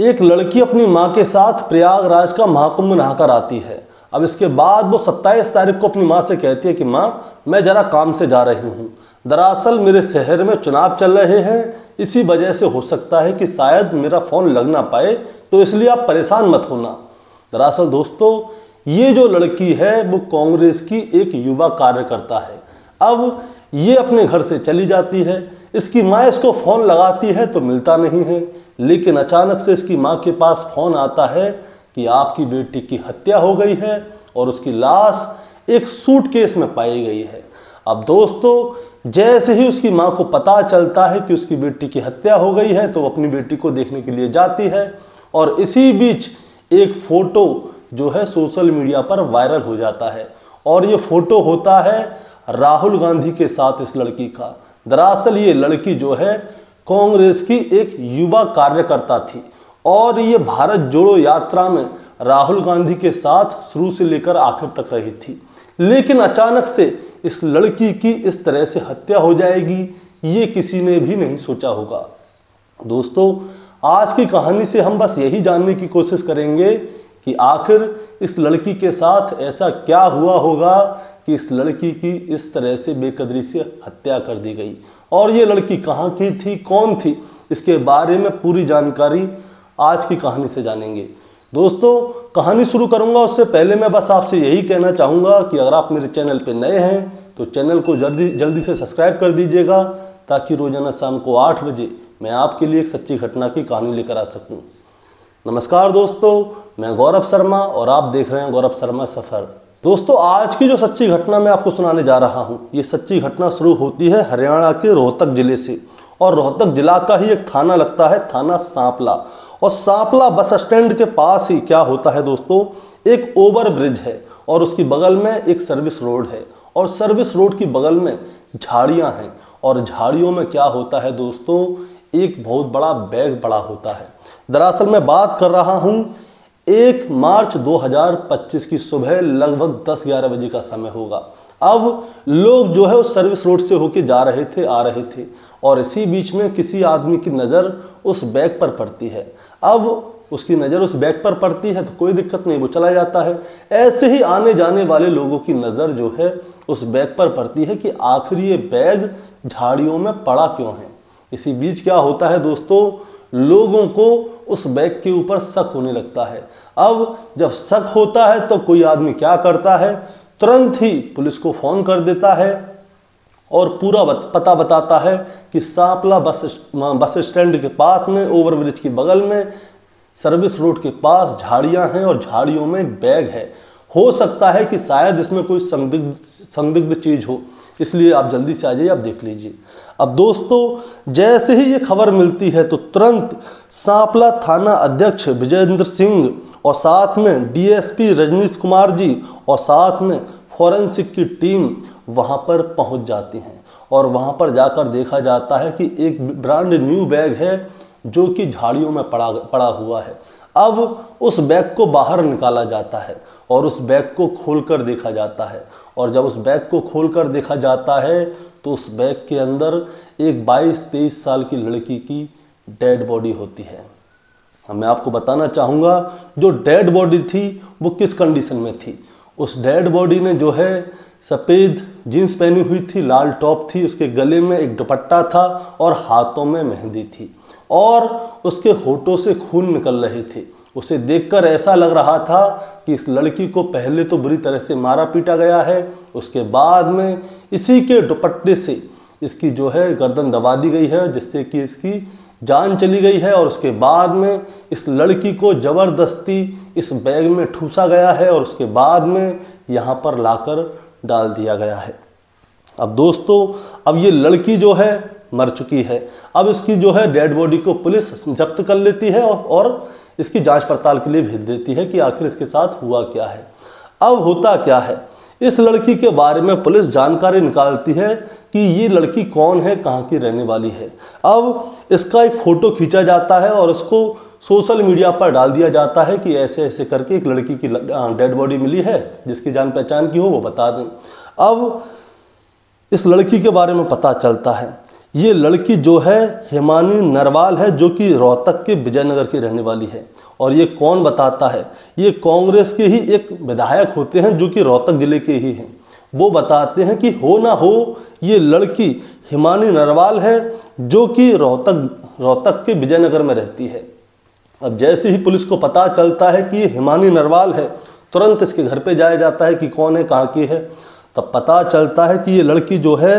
एक लड़की अपनी माँ के साथ प्रयागराज का महाकुंभ नहाकर आती है। अब इसके बाद वो 27 तारीख को अपनी माँ से कहती है कि माँ, मैं जरा काम से जा रही हूँ, दरअसल मेरे शहर में चुनाव चल रहे हैं, इसी वजह से हो सकता है कि शायद मेरा फ़ोन लग ना पाए, तो इसलिए आप परेशान मत होना। दरअसल दोस्तों, ये जो लड़की है वो कांग्रेस की एक युवा कार्यकर्ता है। अब ये अपने घर से चली जाती है, इसकी माँ इसको फ़ोन लगाती है तो मिलता नहीं है, लेकिन अचानक से इसकी माँ के पास फ़ोन आता है कि आपकी बेटी की हत्या हो गई है और उसकी लाश एक सूटकेस में पाई गई है। अब दोस्तों, जैसे ही उसकी माँ को पता चलता है कि उसकी बेटी की हत्या हो गई है तो वो अपनी बेटी को देखने के लिए जाती है और इसी बीच एक फ़ोटो जो है सोशल मीडिया पर वायरल हो जाता है और ये फ़ोटो होता है राहुल गांधी के साथ इस लड़की का। दरअसल ये लड़की जो है कांग्रेस की एक युवा कार्यकर्ता थी और ये भारत जोड़ो यात्रा में राहुल गांधी के साथ शुरू से लेकर आखिर तक रही थी। लेकिन अचानक से इस लड़की की इस तरह से हत्या हो जाएगी, ये किसी ने भी नहीं सोचा होगा। दोस्तों, आज की कहानी से हम बस यही जानने की कोशिश करेंगे कि आखिर इस लड़की के साथ ऐसा क्या हुआ होगा कि इस लड़की की इस तरह से बेकदरी से हत्या कर दी गई और ये लड़की कहाँ की थी, कौन थी, इसके बारे में पूरी जानकारी आज की कहानी से जानेंगे। दोस्तों, कहानी शुरू करूंगा उससे पहले मैं बस आपसे यही कहना चाहूँगा कि अगर आप मेरे चैनल पर नए हैं तो चैनल को जल्दी से सब्सक्राइब कर दीजिएगा ताकि रोजाना शाम को 8 बजे मैं आपके लिए एक सच्ची घटना की कहानी लेकर आ सकूं। नमस्कार दोस्तों, मैं गौरव शर्मा और आप देख रहे हैं गौरव शर्मा सफ़र। दोस्तों, आज की जो सच्ची घटना मैं आपको सुनाने जा रहा हूं, ये सच्ची घटना शुरू होती है हरियाणा के रोहतक जिले से और रोहतक जिला का ही एक थाना लगता है, थाना सांपला। और सांपला बस स्टैंड के पास ही क्या होता है दोस्तों, एक ओवर ब्रिज है और उसकी बगल में एक सर्विस रोड है और सर्विस रोड की बगल में झाड़ियाँ हैं और झाड़ियों में क्या होता है दोस्तों, एक बहुत बड़ा बैग पड़ा होता है। दरअसल मैं बात कर रहा हूँ 1 मार्च 2025 की सुबह लगभग 10-11 बजे का समय होगा। अब लोग जो है उस सर्विस रोड से होके जा रहे थे, आ रहे थे और इसी बीच में किसी आदमी की नज़र उस बैग पर पड़ती है। अब उसकी नज़र उस बैग पर पड़ती है तो कोई दिक्कत नहीं, वो चला जाता है। ऐसे ही आने जाने वाले लोगों की नज़र जो है उस बैग पर पड़ती है कि आखिर ये बैग झाड़ियों में पड़ा क्यों है। इसी बीच क्या होता है दोस्तों, लोगों को उस बैग के ऊपर शक होने लगता है। अब जब शक होता है तो कोई आदमी क्या करता है, तुरंत ही पुलिस को फ़ोन कर देता है और पूरा पता बताता है कि सांपला बस स्टैंड के पास में ओवरब्रिज के बगल में सर्विस रोड के पास झाड़ियां हैं और झाड़ियों में एक बैग है। हो सकता है कि शायद इसमें कोई संदिग्ध चीज़ हो, इसलिए आप जल्दी से आ जाइए, आप देख लीजिए। अब दोस्तों, जैसे ही ये खबर मिलती है तो तुरंत सांपला थाना अध्यक्ष विजेंद्र सिंह और साथ में डीएसपी रजनीश कुमार जी और साथ में फॉरेंसिक की टीम वहाँ पर पहुँच जाती हैं और वहाँ पर जाकर देखा जाता है कि एक ब्रांड न्यू बैग है जो कि झाड़ियों में पड़ा हुआ है। अब उस बैग को बाहर निकाला जाता है और उस बैग को खोलकर देखा जाता है और जब उस बैग को खोलकर देखा जाता है तो उस बैग के अंदर एक 22-23 साल की लड़की की डेड बॉडी होती है। अब मैं आपको बताना चाहूँगा जो डेड बॉडी थी वो किस कंडीशन में थी। उस डेड बॉडी ने जो है सफ़ेद जीन्स पहनी हुई थी, लाल टॉप थी, उसके गले में एक दुपट्टा था और हाथों में मेहंदी थी और उसके होठों से खून निकल रहे थे। उसे देखकर ऐसा लग रहा था कि इस लड़की को पहले तो बुरी तरह से मारा पीटा गया है, उसके बाद में इसी के दुपट्टे से इसकी जो है गर्दन दबा दी गई है जिससे कि इसकी जान चली गई है और उसके बाद में इस लड़की को ज़बरदस्ती इस बैग में ठूसा गया है और उसके बाद में यहाँ पर लाकर डाल दिया गया है। अब दोस्तों, अब ये लड़की जो है मर चुकी है। अब इसकी जो है डेड बॉडी को पुलिस जब्त कर लेती है और इसकी जांच पड़ताल के लिए भेज देती है कि आखिर इसके साथ हुआ क्या है। अब होता क्या है, इस लड़की के बारे में पुलिस जानकारी निकालती है कि ये लड़की कौन है, कहाँ की रहने वाली है। अब इसका एक फ़ोटो खींचा जाता है और उसको सोशल मीडिया पर डाल दिया जाता है कि ऐसे ऐसे करके एक लड़की की डेड बॉडी मिली है, जिसकी जान पहचान की हो वो बता दें। अब इस लड़की के बारे में पता चलता है। ये लड़की जो है हिमानी नरवाल है, जो कि रोहतक के विजयनगर की रहने वाली है। और ये कौन बताता है? ये कांग्रेस के ही एक विधायक होते हैं जो कि रोहतक जिले के ही हैं। वो बताते हैं कि हो ना हो ये लड़की हिमानी नरवाल है, जो कि रोहतक के विजयनगर में रहती है। अब जैसे ही पुलिस को पता चलता है कि ये हिमानी नरवाल है, तुरंत इसके घर पे जाया जाता है कि कौन है, कहाँ की है। तब पता चलता है कि ये लड़की जो है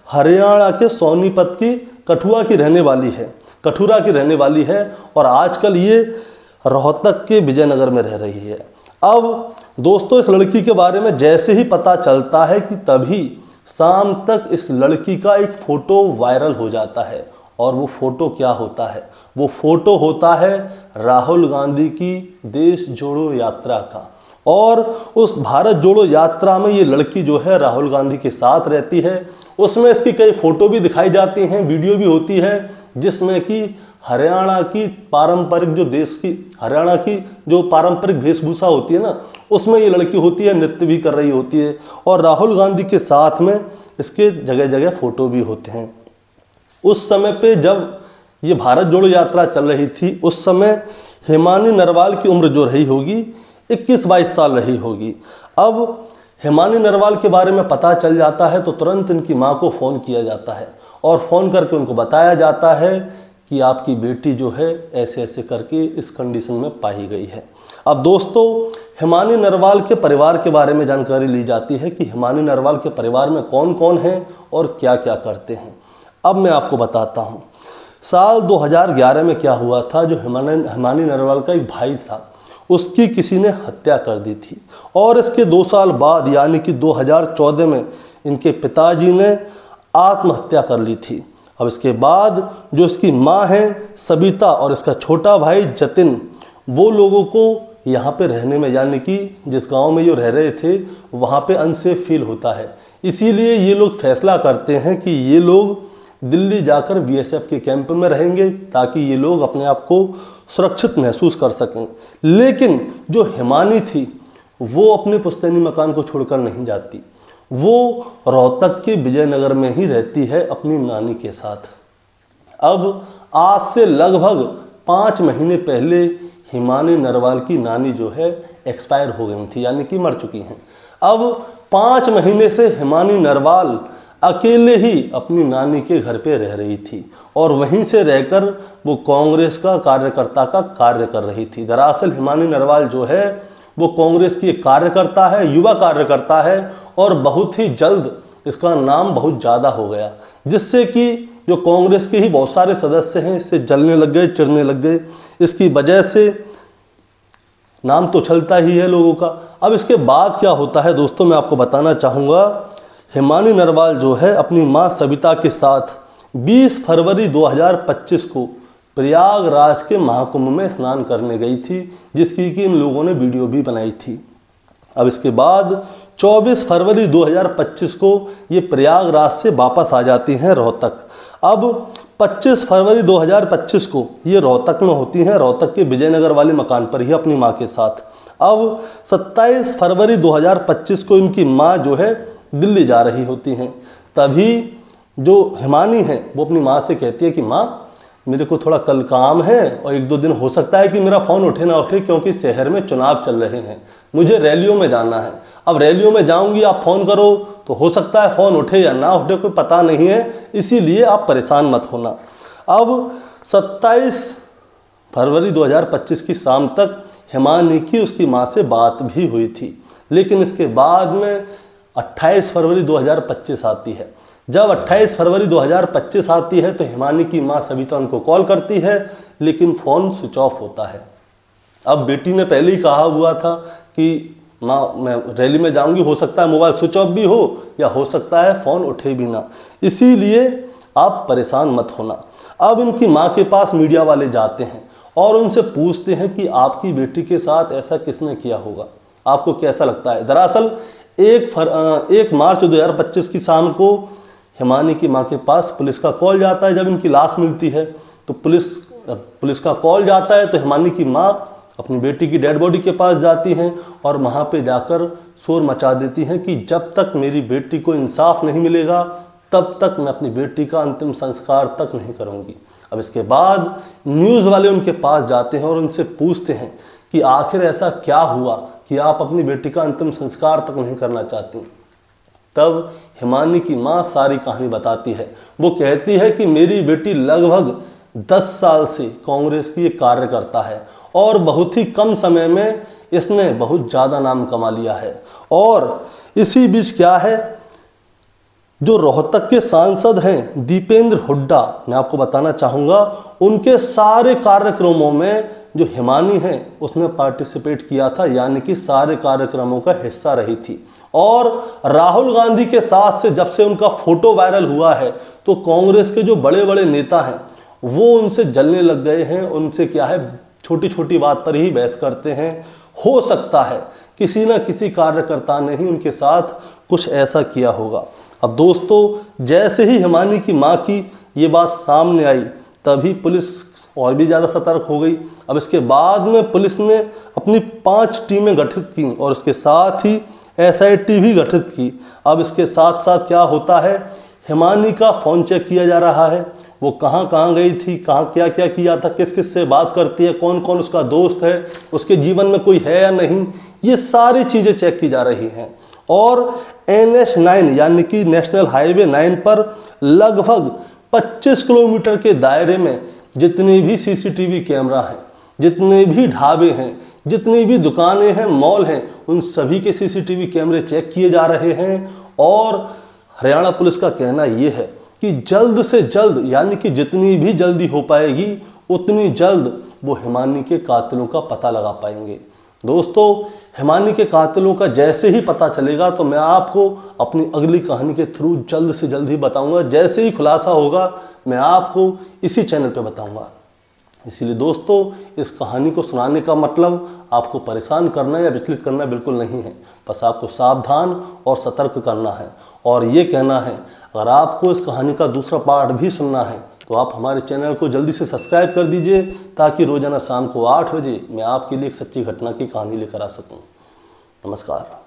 हरियाणा के सोनीपत की कठुआ की रहने वाली है, कठुरा की रहने वाली है, और आजकल ये रोहतक के विजयनगर में रह रही है। अब दोस्तों, इस लड़की के बारे में जैसे ही पता चलता है कि तभी शाम तक इस लड़की का एक फ़ोटो वायरल हो जाता है। और वो फ़ोटो क्या होता है? वो फ़ोटो होता है राहुल गांधी की देश जोड़ो यात्रा का। और उस भारत जोड़ो यात्रा में ये लड़की जो है राहुल गांधी के साथ रहती है। उसमें इसकी कई फ़ोटो भी दिखाई जाती हैं, वीडियो भी होती है, जिसमें कि हरियाणा की पारंपरिक हरियाणा की जो पारंपरिक वेशभूषा होती है ना, उसमें ये लड़की होती है, नृत्य भी कर रही होती है। और राहुल गांधी के साथ में इसके जगह जगह फ़ोटो भी होते हैं। उस समय पे जब ये भारत जोड़ो यात्रा चल रही थी, उस समय हिमानी नरवाल की उम्र जो रही होगी 21-22 साल रही होगी। अब हिमानी नरवाल के बारे में पता चल जाता है तो तुरंत इनकी माँ को फ़ोन किया जाता है और फ़ोन करके उनको बताया जाता है कि आपकी बेटी जो है ऐसे ऐसे करके इस कंडीशन में पाई गई है। अब दोस्तों, हिमानी नरवाल के परिवार के बारे में जानकारी ली जाती है कि हिमानी नरवाल के परिवार में कौन कौन है और क्या क्या करते हैं। अब मैं आपको बताता हूँ। साल 2011 में क्या हुआ था, जो हिमानी नरवाल का एक भाई था, उसकी किसी ने हत्या कर दी थी। और इसके 2 साल बाद यानी कि 2014 में इनके पिताजी ने आत्महत्या कर ली थी। अब इसके बाद जो इसकी माँ है सबिता और इसका छोटा भाई जतिन, वो लोगों को यहाँ पे रहने में, यानी कि जिस गांव में ये रह रहे थे वहाँ पे अनसेफ फील होता है। इसीलिए ये लोग फैसला करते हैं कि ये लोग दिल्ली जाकर बीएसएफ के कैंप में रहेंगे ताकि ये लोग अपने आप को सुरक्षित महसूस कर सकें। लेकिन जो हिमानी थी वो अपने पुश्तैनी मकान को छोड़कर नहीं जाती। वो रोहतक के विजयनगर में ही रहती है अपनी नानी के साथ। अब आज से लगभग 5 महीने पहले हिमानी नरवाल की नानी जो है एक्सपायर हो गई थी, यानी कि मर चुकी हैं। अब 5 महीने से हिमानी नरवाल अकेले ही अपनी नानी के घर पे रह रही थी और वहीं से रहकर वो कांग्रेस का कार्यकर्ता का कार्य कर रही थी। दरअसल हिमानी नरवाल जो है वो कांग्रेस की एक कार्यकर्ता है, युवा कार्यकर्ता है, और बहुत ही जल्द इसका नाम बहुत ज़्यादा हो गया, जिससे कि जो कांग्रेस के ही बहुत सारे सदस्य हैं इससे जलने लग गए, चिढ़ने लग गए। इसकी वजह से नाम तो चलता ही है लोगों का। अब इसके बाद क्या होता है दोस्तों, मैं आपको बताना चाहूँगा। हिमानी नरवाल जो है अपनी माँ सबिता के साथ 20 फरवरी 2025 को प्रयागराज के महाकुंभ में स्नान करने गई थी, जिसकी कि इन लोगों ने वीडियो भी बनाई थी। अब इसके बाद 24 फरवरी 2025 को ये प्रयागराज से वापस आ जाती हैं रोहतक। अब 25 फरवरी 2025 को ये रोहतक में होती हैं, रोहतक के विजयनगर वाले मकान पर ही अपनी माँ के साथ। अब 27 फरवरी 2025 को इनकी माँ जो है दिल्ली जा रही होती हैं। तभी जो हिमानी है वो अपनी माँ से कहती है कि माँ, मेरे को थोड़ा कल काम है और 1-2 दिन हो सकता है कि मेरा फ़ोन उठे ना उठे, क्योंकि शहर में चुनाव चल रहे हैं, मुझे रैलियों में जाना है। अब रैलियों में जाऊंगी, आप फ़ोन करो तो हो सकता है फ़ोन उठे या ना उठे, कोई पता नहीं है, इसीलिए आप परेशान मत होना। अब 27 फरवरी 2025 की शाम तक हिमानी की उसकी माँ से बात भी हुई थी, लेकिन इसके बाद में 28 फरवरी 2025 आती है। जब 28 फरवरी 2025 आती है तो हिमानी की माँ सबिता उनको कॉल करती है, लेकिन फ़ोन स्विच ऑफ होता है। अब बेटी ने पहले ही कहा हुआ था कि माँ, मैं रैली में जाऊंगी, हो सकता है मोबाइल स्विच ऑफ भी हो या हो सकता है फ़ोन उठे भी ना, इसीलिए आप परेशान मत होना। अब इनकी माँ के पास मीडिया वाले जाते हैं और उनसे पूछते हैं कि आपकी बेटी के साथ ऐसा किसने किया होगा, आपको कैसा लगता है। दरअसल 1 मार्च 2025 की शाम को हिमानी की माँ के पास पुलिस का कॉल जाता है। जब इनकी लाश मिलती है तो पुलिस का कॉल जाता है, तो हिमानी की माँ अपनी बेटी की डेड बॉडी के पास जाती हैं और वहाँ पे जाकर शोर मचा देती हैं कि जब तक मेरी बेटी को इंसाफ नहीं मिलेगा तब तक मैं अपनी बेटी का अंतिम संस्कार तक नहीं करूँगी। अब इसके बाद न्यूज़ वाले उनके पास जाते हैं और उनसे पूछते हैं कि आखिर ऐसा क्या हुआ कि आप अपनी बेटी का अंतिम संस्कार तक नहीं करना चाहती। तब हिमानी की माँ सारी कहानी बताती है। वो कहती है कि मेरी बेटी लगभग 10 साल से कांग्रेस की एक कार्यकर्ता है और बहुत ही कम समय में इसने बहुत ज़्यादा नाम कमा लिया है। और इसी बीच क्या है, जो रोहतक के सांसद हैं दीपेंद्र हुड्डा, मैं आपको बताना चाहूँगा, उनके सारे कार्यक्रमों में जो हिमानी है उसने पार्टिसिपेट किया था, यानी कि सारे कार्यक्रमों का हिस्सा रही थी। और राहुल गांधी के साथ से जब से उनका फोटो वायरल हुआ है तो कांग्रेस के जो बड़े बड़े नेता हैं वो उनसे जलने लग गए हैं। उनसे क्या है, छोटी छोटी बात पर ही बहस करते हैं। हो सकता है किसी न किसी कार्यकर्ता ने ही उनके साथ कुछ ऐसा किया होगा। अब दोस्तों, जैसे ही हिमानी की माँ की ये बात सामने आई तभी पुलिस और भी ज़्यादा सतर्क हो गई। अब इसके बाद में पुलिस ने अपनी 5 टीमें गठित की और उसके साथ ही SIT भी गठित की। अब इसके साथ साथ क्या होता है, हिमानी का फ़ोन चेक किया जा रहा है, वो कहाँ कहाँ गई थी, कहाँ क्या क्या किया था, किस किस से बात करती है, कौन कौन उसका दोस्त है, उसके जीवन में कोई है या नहीं, ये सारी चीज़ें चेक की जा रही हैं। और NH 9 यानी कि नेशनल हाईवे 9 पर लगभग 25 किलोमीटर के दायरे में जितने भी CCTV कैमरा हैं, जितने भी ढाबे हैं, जितनी भी दुकानें हैं, मॉल हैं, उन सभी के CCTV कैमरे चेक किए जा रहे हैं। और हरियाणा पुलिस का कहना ये है कि जल्द से जल्द, यानी कि जितनी भी जल्दी हो पाएगी उतनी जल्द वो हिमानी के कातिलों का पता लगा पाएंगे। दोस्तों, हिमानी के कातिलों का जैसे ही पता चलेगा तो मैं आपको अपनी अगली कहानी के थ्रू जल्द से जल्द ही बताऊंगा। जैसे ही खुलासा होगा मैं आपको इसी चैनल पे बताऊंगा। इसीलिए दोस्तों, इस कहानी को सुनाने का मतलब आपको परेशान करना या विचलित करना बिल्कुल नहीं है। बस आपको सावधान और सतर्क करना है और ये कहना है, अगर आपको इस कहानी का दूसरा पार्ट भी सुनना है तो आप हमारे चैनल को जल्दी से सब्सक्राइब कर दीजिए, ताकि रोजाना शाम को 8 बजे मैं आपके लिए एक सच्ची घटना की कहानी लेकर आ सकूं। नमस्कार।